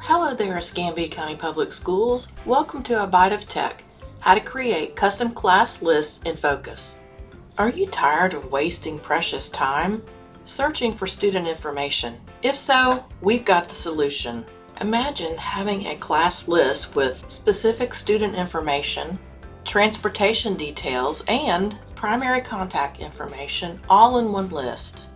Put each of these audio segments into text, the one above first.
Hello there, Escambia County Public Schools. Welcome to a Byte of Tech, how to create custom class lists in Focus. Are you tired of wasting precious time searching for student information? If so, we've got the solution. Imagine having a class list with specific student information, transportation details, and primary contact information all in one list.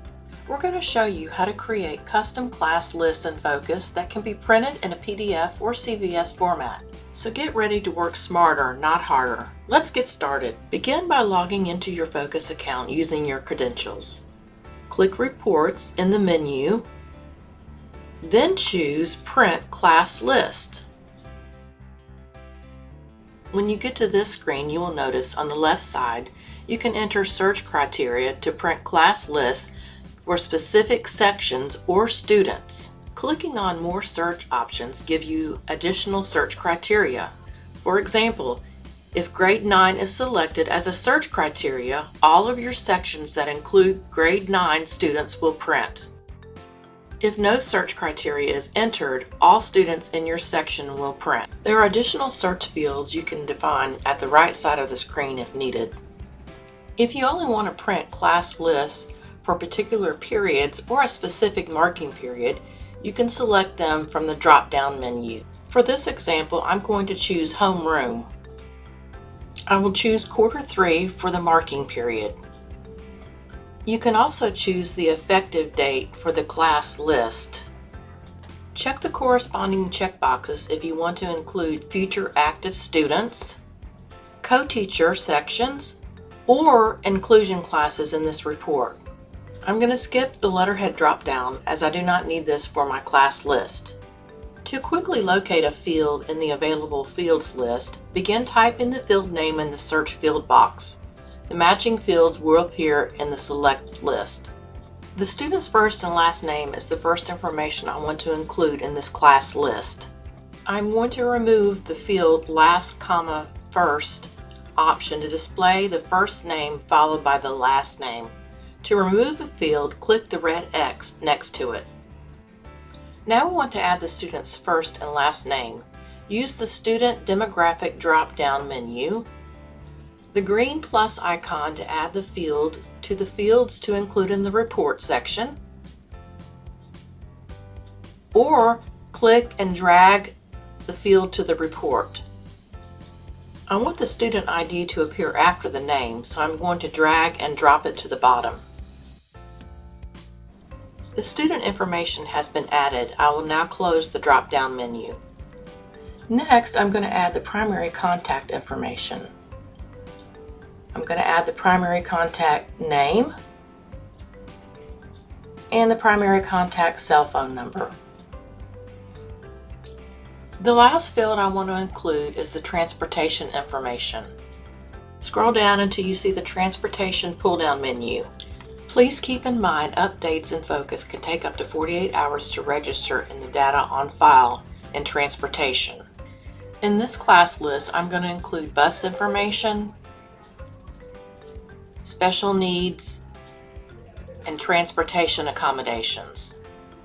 We're going to show you how to create custom class lists in Focus that can be printed in a PDF or CVS format. So get ready to work smarter, not harder. Let's get started. Begin by logging into your Focus account using your credentials. Click Reports in the menu, then choose Print Class List. When you get to this screen, you will notice on the left side you can enter search criteria to print class lists for specific sections or students. Clicking on more search options give you additional search criteria. For example, if grade 9 is selected as a search criteria, all of your sections that include grade 9 students will print. If no search criteria is entered, all students in your section will print. There are additional search fields you can define at the right side of the screen if needed. If you only want to print class lists for particular periods or a specific marking period, you can select them from the drop-down menu. For this example, I'm going to choose homeroom. I will choose quarter 3 for the marking period. You can also choose the effective date for the class list. Check the corresponding checkboxes if you want to include future active students, co-teacher sections, or inclusion classes in this report. I'm going to skip the letterhead drop-down as I do not need this for my class list. To quickly locate a field in the available fields list, begin typing the field name in the search field box. The matching fields will appear in the select list. The student's first and last name is the first information I want to include in this class list. I'm going to remove the field last comma first option to display the first name followed by the last name. To remove a field, click the red X next to it. Now we want to add the student's first and last name. Use the Student Demographic drop-down menu, the green plus icon to add the field to the fields to include in the report section, or click and drag the field to the report. I want the student ID to appear after the name, so I'm going to drag and drop it to the bottom. The student information has been added. I will now close the drop-down menu. Next, I'm going to add the primary contact information. I'm going to add the primary contact name and the primary contact cell phone number. The last field I want to include is the transportation information. Scroll down until you see the transportation pull-down menu. Please keep in mind updates in Focus can take up to 48 hours to register in the data on file in transportation. In this class list, I'm going to include bus information, special needs, and transportation accommodations.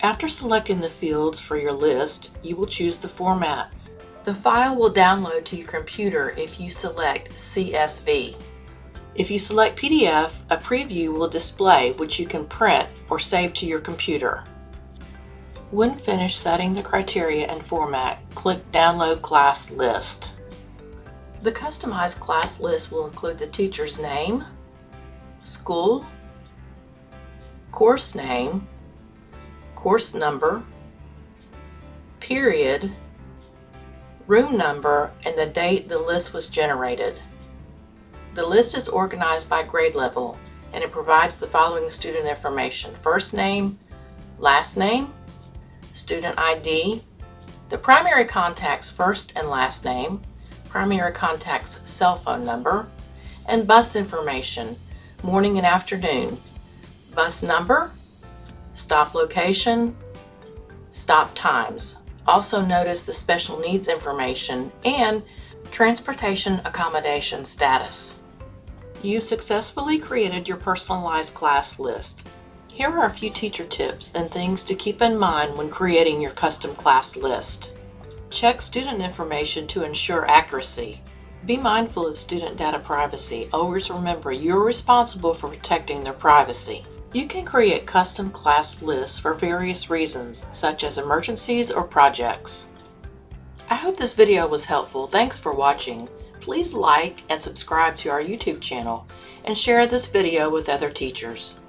After selecting the fields for your list, you will choose the format. The file will download to your computer if you select CSV. If you select PDF, a preview will display which you can print or save to your computer. When finished setting the criteria and format, click Download Class List. The customized class list will include the teacher's name, school, course name, course number, period, room number, and the date the list was generated. The list is organized by grade level, and it provides the following student information: first name, last name, student ID, the primary contact's first and last name, primary contact's cell phone number, and bus information, morning and afternoon, bus number, stop location, stop times. Also notice the special needs information and transportation accommodation status. You've successfully created your personalized class list. Here are a few teacher tips and things to keep in mind when creating your custom class list. Check student information to ensure accuracy. Be mindful of student data privacy. Always remember you're responsible for protecting their privacy. You can create custom class lists for various reasons, such as emergencies or projects. I hope this video was helpful. Thanks for watching. Please like and subscribe to our YouTube channel and share this video with other teachers.